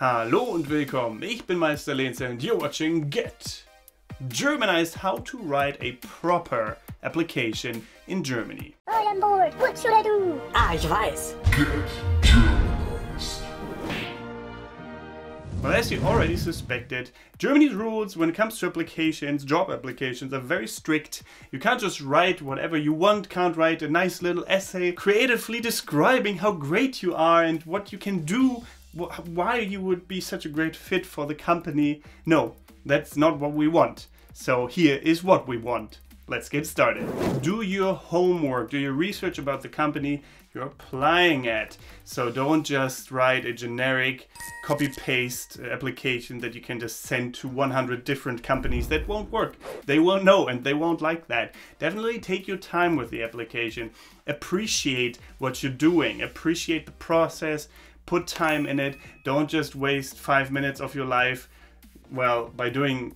Hallo und willkommen, ich bin Meister Lenz and you're watching Get Germanized, how to write a proper application in Germany. I am bored, what should I do? Ich weiß. Get Germanized. Well, as you already suspected, Germany's rules when it comes to applications, job applications, are very strict. You can't just write whatever you want, can't write a nice little essay creatively describing how great you are and what you can do, why you would be such a great fit for the company. No, that's not what we want. So here is what we want. Let's get started. Do your homework, do your research about the company you're applying at. So don't just write a generic copy-paste application that you can just send to 100 different companies. That won't work. They won't know and they won't like that. Definitely take your time with the application. Appreciate what you're doing. Appreciate the process. Put time in it. Don't just waste 5 minutes of your life, well, by doing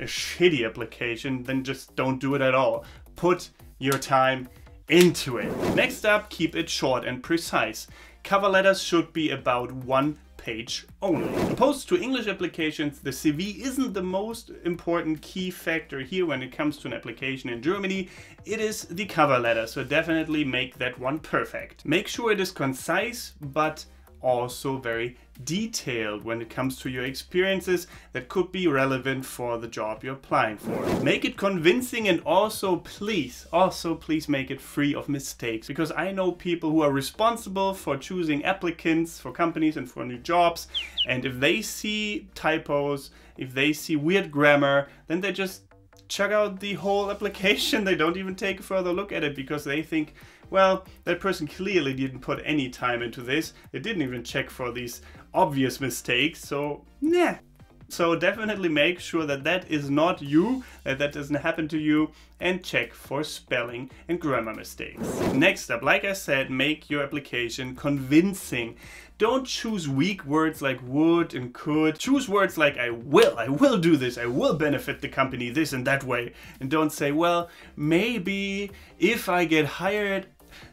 a shitty application. Then just don't do it at all. Put your time into it. Next up, keep it short and precise. Cover letters should be about 1 page only. Opposed to English applications, the CV isn't the most important key factor here when it comes to an application in Germany. It is the cover letter, so definitely make that one perfect. Make sure it is concise, but also very detailed when it comes to your experiences that could be relevant for the job you're applying for. Make it convincing and also please make it free of mistakes, because I know people who are responsible for choosing applicants for companies and for new jobs, and if they see typos, if they see weird grammar, then they just check out the whole application. They don't even take a further look at it because they think, well, that person clearly didn't put any time into this. They didn't even check for these obvious mistakes, so nah. So definitely make sure that that is not you, that doesn't happen to you, and check for spelling and grammar mistakes. Next up, like I said, make your application convincing. Don't choose weak words like would and could. Choose words like I will do this, I will benefit the company this and that way. And don't say, well, maybe if I get hired,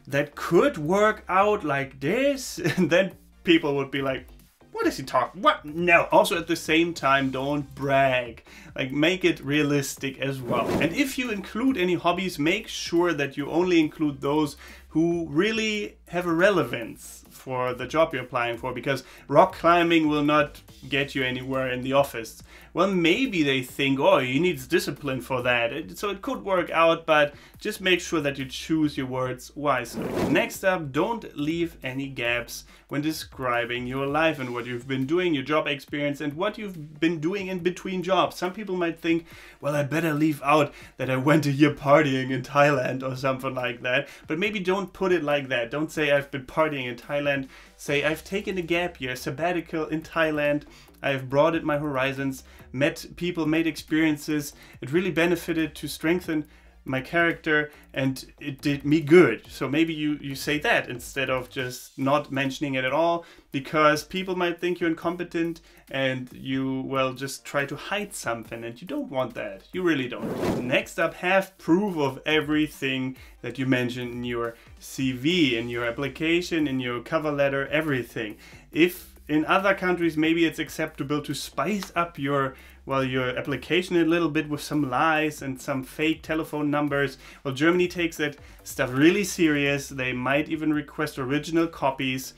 that could work out like this. And then people would be like, what is he talking? What? No. Also at the same time, don't brag. Like, make it realistic as well. And if you include any hobbies, make sure that you only include those who really have a relevance for the job you're applying for, because rock climbing will not get you anywhere in the office. Well, maybe they think, oh, he needs discipline for that. So it could work out, but just make sure that you choose your words wisely. Next up, don't leave any gaps when describing your life and what you've been doing, your job experience, and what you've been doing in between jobs. Some people might think, well, I better leave out that I went a year partying in Thailand or something like that. But maybe don't put it like that. Don't say I've been partying in Thailand. Say I've taken a gap year, sabbatical in Thailand. I've broadened my horizons, met people, made experiences. It really benefited to strengthen my character and it did me good. So maybe you say that instead of just not mentioning it at all, because people might think you're incompetent and you, well, just try to hide something, and you don't want that. You really don't. Next up, have proof of everything that you mentioned in your CV, in your application, in your cover letter, everything. If in other countries maybe it's acceptable to spice up your application a little bit with some lies and some fake telephone numbers, well, Germany takes that stuff really serious. They might even request original copies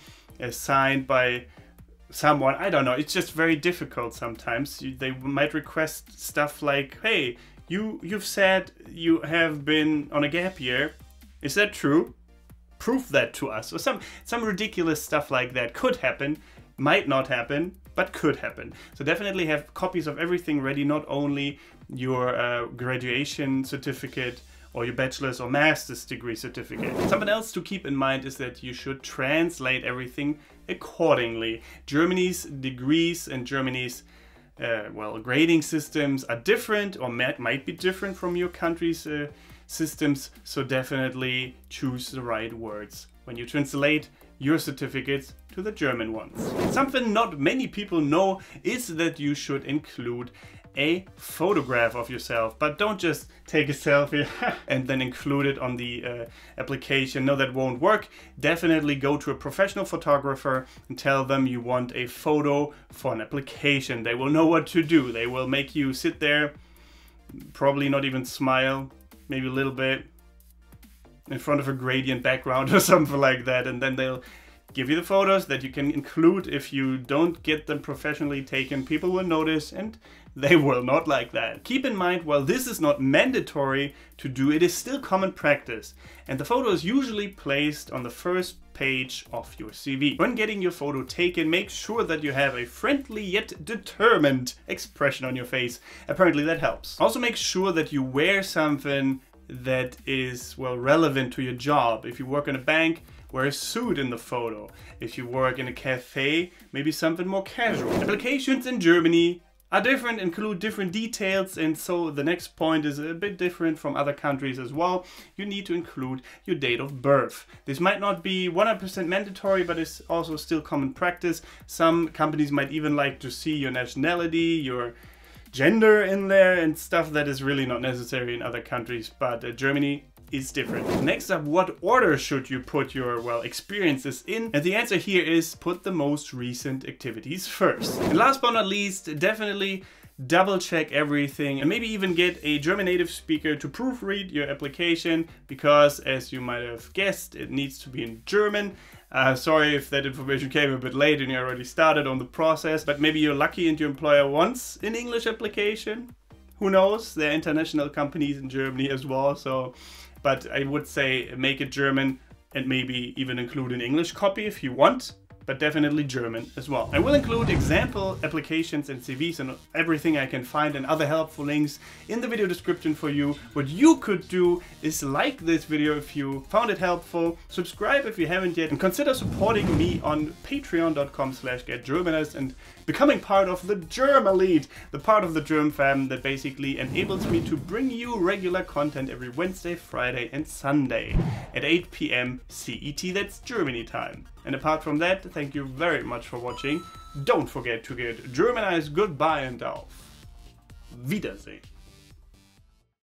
signed by someone. I don't know, it's just very difficult sometimes. They might request stuff like, hey, you've said you have been on a gap year. Is that true? Prove that to us. Or some ridiculous stuff like that could happen. Might not happen, but could happen. So definitely have copies of everything ready, not only your graduation certificate or your bachelor's or master's degree certificate. Something else to keep in mind is that you should translate everything accordingly. Germany's degrees and Germany's grading systems are different, or might be different from your country's systems, so definitely choose the right words when you translate your certificates to the German ones. Something not many people know is that you should include a photograph of yourself, but don't just take a selfie and then include it on the application. No, that won't work. Definitely go to a professional photographer and tell them you want a photo for an application. They will know what to do. They will make you sit there, probably not even smile, maybe a little bit, in front of a gradient background or something like that, and then they'll give you the photos that you can include. If you don't get them professionally taken, people will notice and they will not like that. Keep in mind, while this is not mandatory to do, it is still common practice, and the photo is usually placed on the first page of your CV. When getting your photo taken, make sure that you have a friendly yet determined expression on your face. Apparently that helps. Also make sure that you wear something that is, well, relevant to your job. If you work in a bank, wear a suit in the photo. If you work in a cafe, maybe something more casual. Applications in Germany are different, include different details, and so the next point is a bit different from other countries as well. You need to include your date of birth. This might not be 100% mandatory, but it's also still common practice. Some companies might even like to see your nationality, your gender in there, and stuff that is really not necessary in other countries, but Germany is different. Next up, what order should you put your, well, experiences in? And the answer here is put the most recent activities first. And last but not least, definitely double check everything and maybe even get a German native speaker to proofread your application, because as you might have guessed, it needs to be in German. Sorry if that information came a bit late and you already started on the process, but maybe you're lucky and your employer wants an English application. Who knows? There are international companies in Germany as well, so. But I would say make it German and maybe even include an English copy if you want, but definitely German as well. I will include example applications and CVs and everything I can find and other helpful links in the video description for you. What you could do is like this video if you found it helpful, subscribe if you haven't yet, and consider supporting me on patreon.com/getgermanized and becoming part of the Germalete, the part of the Germ fam that basically enables me to bring you regular content every Wednesday, Friday and Sunday at 8 p.m. CET, that's Germany time. And apart from that, thank you very much for watching. Don't forget to get Germanized. Goodbye and auf Wiedersehen.